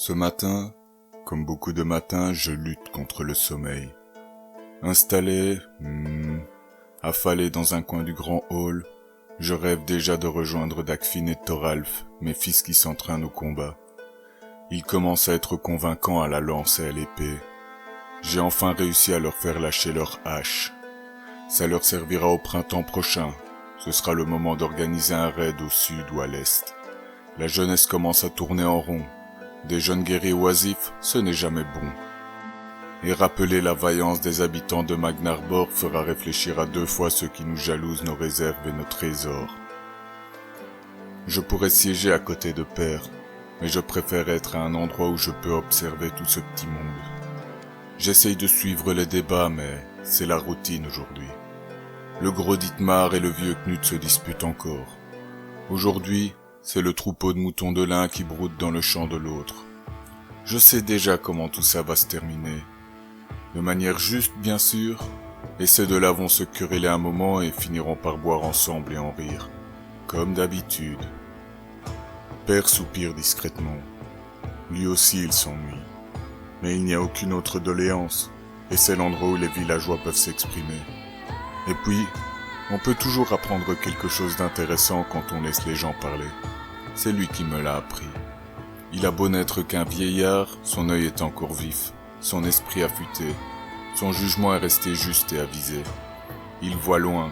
Ce matin, comme beaucoup de matins, je lutte contre le sommeil. Installé, affalé dans un coin du grand hall, je rêve déjà de rejoindre Dagfinn et Thoralf, mes fils qui s'entraînent au combat. Ils commencent à être convaincants à la lance et à l'épée. J'ai enfin réussi à leur faire lâcher leur hache. Ça leur servira au printemps prochain. Ce sera le moment d'organiser un raid au sud ou à l'est. La jeunesse commence à tourner en rond. Des jeunes guerriers oisifs, ce n'est jamais bon. Et rappeler la vaillance des habitants de Magnarborg fera réfléchir à deux fois ceux qui nous jalousent nos réserves et nos trésors. Je pourrais siéger à côté de Père, mais je préfère être à un endroit où je peux observer tout ce petit monde. J'essaye de suivre les débats, mais c'est la routine aujourd'hui. Le gros Dietmar et le vieux Knut se disputent encore. Aujourd'hui, c'est le troupeau de moutons de l'un qui broutent dans le champ de l'autre. Je sais déjà comment tout ça va se terminer. De manière juste, bien sûr, et ces deux-là vont se quereller un moment et finiront par boire ensemble et en rire. Comme d'habitude. Père soupire discrètement. Lui aussi il s'ennuie. Mais il n'y a aucune autre doléance, et c'est l'endroit où les villageois peuvent s'exprimer. Et puis, on peut toujours apprendre quelque chose d'intéressant quand on laisse les gens parler. C'est lui qui me l'a appris. Il a beau n'être qu'un vieillard, son œil est encore vif, son esprit affûté, son jugement est resté juste et avisé. Il voit loin.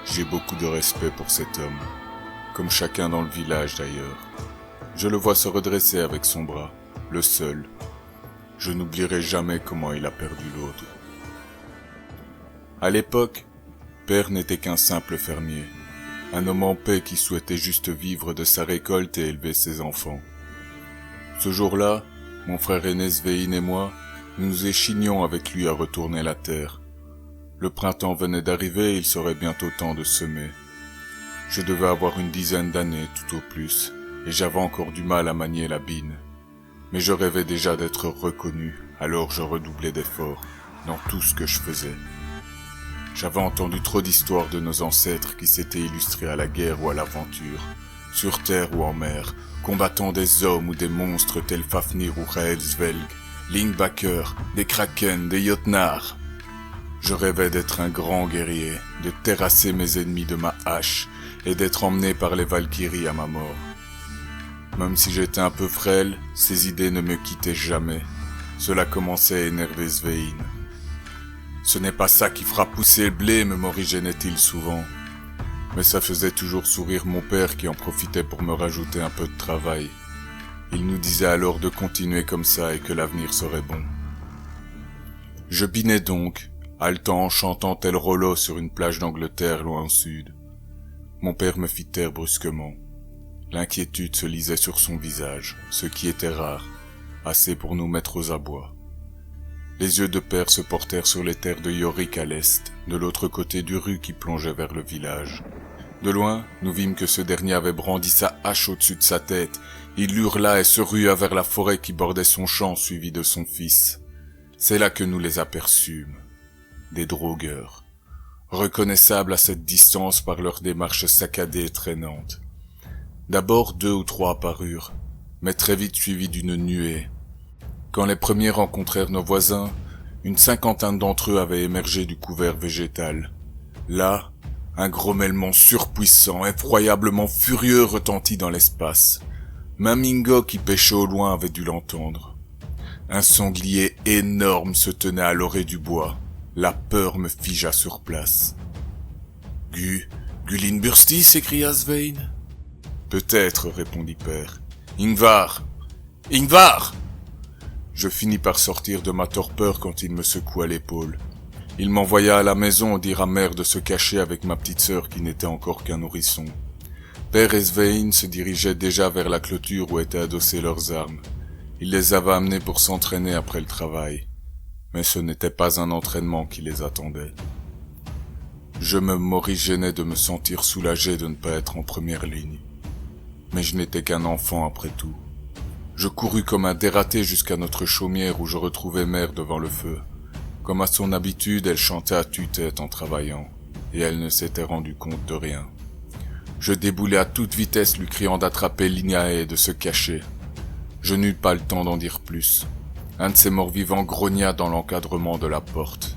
J'ai beaucoup de respect pour cet homme, comme chacun dans le village d'ailleurs. Je le vois se redresser avec son bras, le seul. Je n'oublierai jamais comment il a perdu l'autre. À l'époque, Père n'était qu'un simple fermier, un homme en paix qui souhaitait juste vivre de sa récolte et élever ses enfants. Ce jour-là, mon frère aîné Svein et moi, nous nous échignions avec lui à retourner la terre. Le printemps venait d'arriver et il serait bientôt temps de semer. Je devais avoir une dizaine d'années tout au plus, et j'avais encore du mal à manier la bine. Mais je rêvais déjà d'être reconnu, alors je redoublais d'efforts dans tout ce que je faisais. J'avais entendu trop d'histoires de nos ancêtres qui s'étaient illustrés à la guerre ou à l'aventure, sur terre ou en mer, combattant des hommes ou des monstres tels Fafnir ou Raelsvelg, Lingbacker, des Kraken, des Jotnar. Je rêvais d'être un grand guerrier, de terrasser mes ennemis de ma hache et d'être emmené par les Valkyries à ma mort. Même si j'étais un peu frêle, ces idées ne me quittaient jamais. Cela commençait à énerver Svein. Ce n'est pas ça qui fera pousser le blé, me morigénait-il souvent. Mais ça faisait toujours sourire mon père qui en profitait pour me rajouter un peu de travail. Il nous disait alors de continuer comme ça et que l'avenir serait bon. Je binais donc, haletant en chantant tel Rollo sur une plage d'Angleterre loin au sud. Mon père me fit taire brusquement. L'inquiétude se lisait sur son visage, ce qui était rare, assez pour nous mettre aux abois. Les yeux de Père se portèrent sur les terres de Yorick à l'est, de l'autre côté du rue qui plongeait vers le village. De loin, nous vîmes que ce dernier avait brandi sa hache au-dessus de sa tête. Il hurla et se rua vers la forêt qui bordait son champ suivi de son fils. C'est là que nous les aperçûmes. Des drogueurs, reconnaissables à cette distance par leur démarche saccadée et traînante. D'abord 2 ou 3 apparurent, mais très vite suivis d'une nuée. Quand les premiers rencontrèrent nos voisins, une 50aine d'entre eux avaient émergé du couvert végétal. Là, un grommellement surpuissant, effroyablement furieux retentit dans l'espace. Même Ingo qui pêchait au loin avait dû l'entendre. Un sanglier énorme se tenait à l'orée du bois. La peur me figea sur place. « Gullinbursti » s'écria Svein. « Peut-être, répondit Père. « Ingvar ! Ingvar !» Je finis par sortir de ma torpeur quand il me secoua l'épaule. Il m'envoya à la maison dire à mère de se cacher avec ma petite sœur qui n'était encore qu'un nourrisson. Père et Svein se dirigeaient déjà vers la clôture où étaient adossées leurs armes. Il les avait amenés pour s'entraîner après le travail. Mais ce n'était pas un entraînement qui les attendait. Je me morigénais de me sentir soulagé de ne pas être en première ligne. Mais je n'étais qu'un enfant après tout. Je courus comme un dératé jusqu'à notre chaumière où je retrouvai mère devant le feu. Comme à son habitude, elle chantait à tue-tête en travaillant, et elle ne s'était rendue compte de rien. Je déboulai à toute vitesse lui criant d'attraper Lignae et de se cacher. Je n'eus pas le temps d'en dire plus. Un de ces morts-vivants grogna dans l'encadrement de la porte.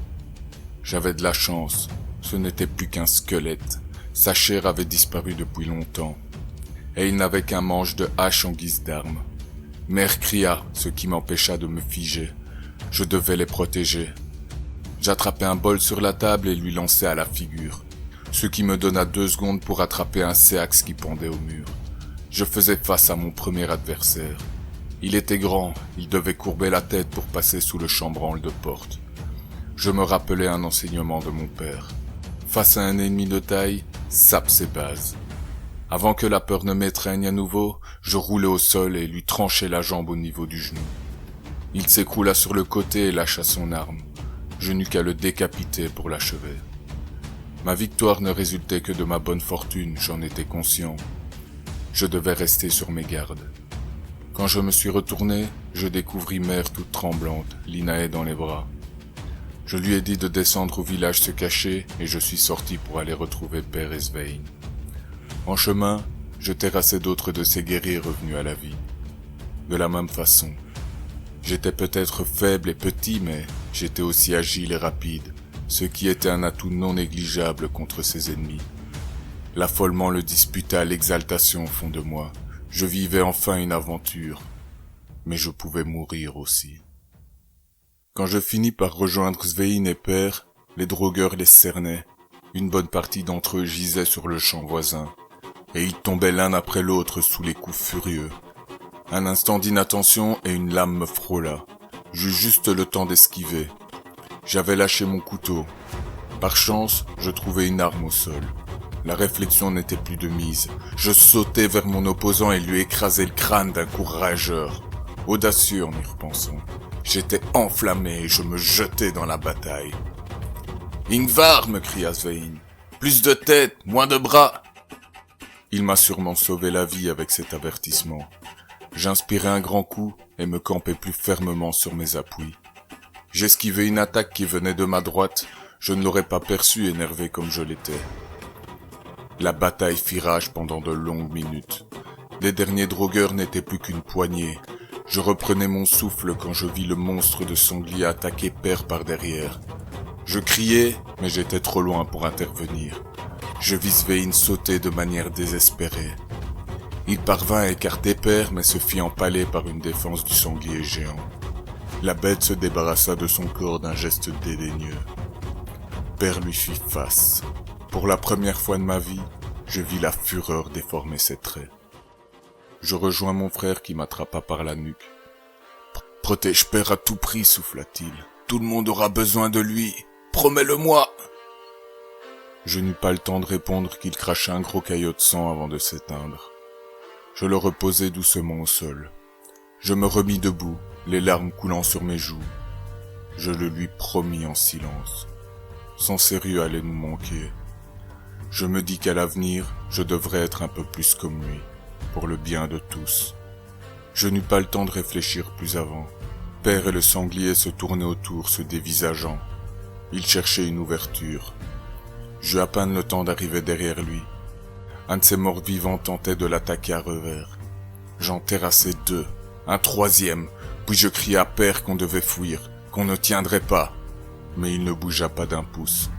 J'avais de la chance, ce n'était plus qu'un squelette. Sa chair avait disparu depuis longtemps. Et il n'avait qu'un manche de hache en guise d'arme. Mère cria, ce qui m'empêcha de me figer. Je devais les protéger. J'attrapai un bol sur la table et lui lançai à la figure, ce qui me donna 2 secondes pour attraper un séax qui pendait au mur. Je faisais face à mon premier adversaire. Il était grand, il devait courber la tête pour passer sous le chambranle de porte. Je me rappelais un enseignement de mon père. Face à un ennemi de taille, sape ses bases. Avant que la peur ne m'étreigne à nouveau, je roulai au sol et lui tranchai la jambe au niveau du genou. Il s'écroula sur le côté et lâcha son arme. Je n'eus qu'à le décapiter pour l'achever. Ma victoire ne résultait que de ma bonne fortune, j'en étais conscient. Je devais rester sur mes gardes. Quand je me suis retourné, je découvris Mère toute tremblante, Linae dans les bras. Je lui ai dit de descendre au village se cacher et je suis sorti pour aller retrouver Père et Svein. En chemin, je terrassai d'autres de ces guerriers revenus à la vie. De la même façon. J'étais peut-être faible et petit, mais j'étais aussi agile et rapide, ce qui était un atout non négligeable contre ses ennemis. L'affolement le disputa l'exaltation au fond de moi. Je vivais enfin une aventure, mais je pouvais mourir aussi. Quand je finis par rejoindre Svein et Père, les drogueurs les cernaient. Une bonne partie d'entre eux gisaient sur le champ voisin, et ils tombaient l'un après l'autre sous les coups furieux. Un instant d'inattention et une lame me frôla. J'eus juste le temps d'esquiver. J'avais lâché mon couteau. Par chance, je trouvai une arme au sol. La réflexion n'était plus de mise. Je sautai vers mon opposant et lui écrasai le crâne d'un coup rageur. Audacieux en y repensant. J'étais enflammé et je me jetai dans la bataille. « Ingvar !» me cria Svein. « Plus de tête, moins de bras !» Il m'a sûrement sauvé la vie avec cet avertissement. J'inspirai un grand coup et me campai plus fermement sur mes appuis. J'esquivai une attaque qui venait de ma droite. Je ne l'aurais pas perçu énervé comme je l'étais. La bataille fit rage pendant de longues minutes. Les derniers drogueurs n'étaient plus qu'une poignée. Je reprenais mon souffle quand je vis le monstre de sanglier attaquer Père par derrière. Je criai, mais j'étais trop loin pour intervenir. Je vis Svein sauter de manière désespérée. Il parvint à écarter Père, mais se fit empaler par une défense du sanglier géant. La bête se débarrassa de son corps d'un geste dédaigneux. Père lui fit face. Pour la première fois de ma vie, je vis la fureur déformer ses traits. Je rejoins mon frère qui m'attrapa par la nuque. « Protège Père à tout prix, souffla-t-il. Tout le monde aura besoin de lui. Promets-le-moi !» Je n'eus pas le temps de répondre qu'il cracha un gros caillot de sang avant de s'éteindre. Je le reposai doucement au sol. Je me remis debout, les larmes coulant sur mes joues. Je le lui promis en silence. Son sérieux allait nous manquer. Je me dis qu'à l'avenir, je devrais être un peu plus comme lui, pour le bien de tous. Je n'eus pas le temps de réfléchir plus avant. Père et le sanglier se tournaient autour, se dévisageant. Ils cherchaient une ouverture. J'eus à peine le temps d'arriver derrière lui. Un de ces morts-vivants tentait de l'attaquer à revers. J'en terrassai 2, un 3e, puis je criai à Père qu'on devait fuir, qu'on ne tiendrait pas. Mais il ne bougea pas d'un pouce.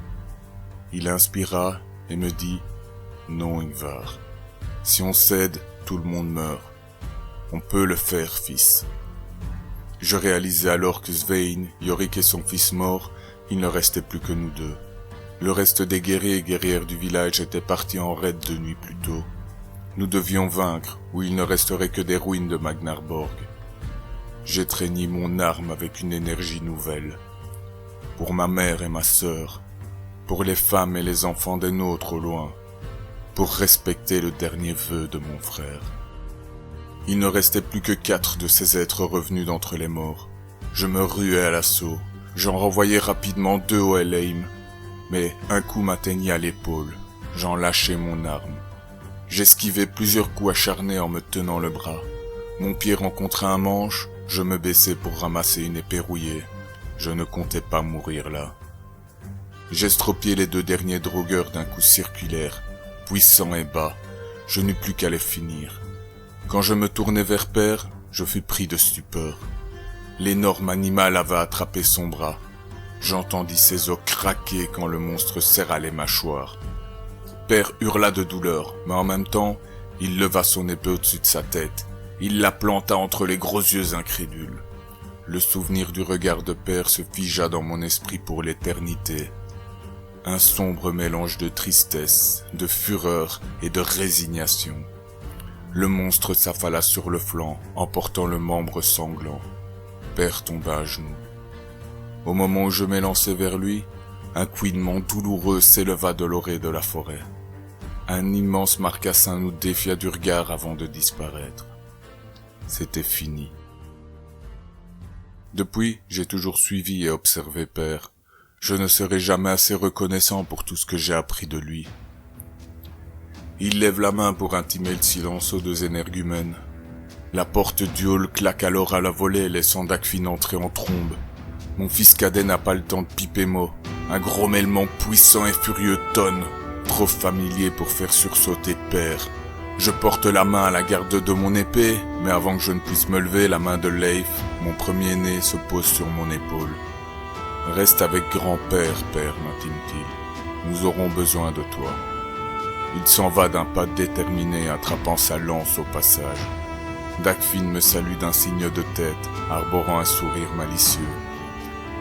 Il inspira et me dit « Non, Ingvar. Si on cède, tout le monde meurt. On peut le faire, fils. » Je réalisai alors que Svein, Yorick et son fils morts, il ne restait plus que nous deux. Le reste des guerriers et guerrières du village étaient partis en raid de nuit plus tôt. Nous devions vaincre, ou il ne resterait que des ruines de Magnarborg. J'étreignis mon arme avec une énergie nouvelle. Pour ma mère et ma sœur, pour les femmes et les enfants des nôtres au loin, pour respecter le dernier vœu de mon frère. Il ne restait plus que 4 de ces êtres revenus d'entre les morts. Je me ruai à l'assaut. J'en renvoyai rapidement 2 au Helheim, mais un coup m'atteignit à l'épaule. J'en lâchai mon arme. J'esquivai plusieurs coups acharnés en me tenant le bras. Mon pied rencontra un manche, je me baissai pour ramasser une épée rouillée. Je ne comptais pas mourir là. J'estropiai les 2 derniers drogueurs d'un coup circulaire, puissant et bas. Je n'eus plus qu'à les finir. Quand je me tournai vers Père, je fus pris de stupeur. L'énorme animal avait attrapé son bras. J'entendis ses os craquer quand le monstre serra les mâchoires. Père hurla de douleur, mais en même temps, il leva son épée au-dessus de sa tête. Il la planta entre les gros yeux incrédules. Le souvenir du regard de Père se figea dans mon esprit pour l'éternité. Un sombre mélange de tristesse, de fureur et de résignation. Le monstre s'affala sur le flanc, emportant le membre sanglant. Père tomba à genoux. Au moment où je m'élançai vers lui, un couinement douloureux s'éleva de l'orée de la forêt. Un immense marcassin nous défia du regard avant de disparaître. C'était fini. Depuis, j'ai toujours suivi et observé Père. Je ne serai jamais assez reconnaissant pour tout ce que j'ai appris de lui. Il lève la main pour intimer le silence aux deux énergumènes. La porte du hall claque alors à la volée, laissant Dagfinn entrer en trombe. Mon fils cadet n'a pas le temps de piper mot. Un grommellement puissant et furieux tonne, trop familier pour faire sursauter Père. Je porte la main à la garde de mon épée, mais avant que je ne puisse me lever, la main de Leif, mon premier-né, se pose sur mon épaule. « Reste avec grand-père, Père, m'intime-t-il. Nous aurons besoin de toi. » Il s'en va d'un pas déterminé, attrapant sa lance au passage. Dagfinn me salue d'un signe de tête, arborant un sourire malicieux.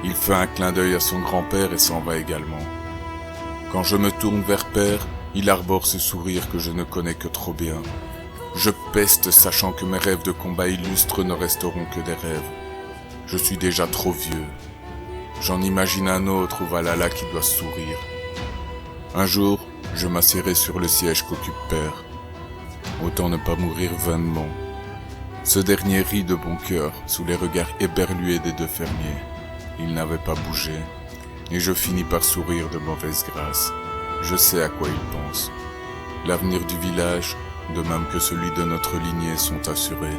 Il fait un clin d'œil à son grand-père et s'en va également. Quand je me tourne vers Père, il arbore ce sourire que je ne connais que trop bien. Je peste sachant que mes rêves de combat illustres ne resteront que des rêves. Je suis déjà trop vieux. J'en imagine un autre où Valhalla qui doit sourire. Un jour, je m'assiérai sur le siège qu'occupe Père. Autant ne pas mourir vainement. Ce dernier rit de bon cœur sous les regards éberlués des deux fermiers. Il n'avait pas bougé, et je finis par sourire de mauvaise grâce. Je sais à quoi il pense. L'avenir du village, de même que celui de notre lignée, sont assurés.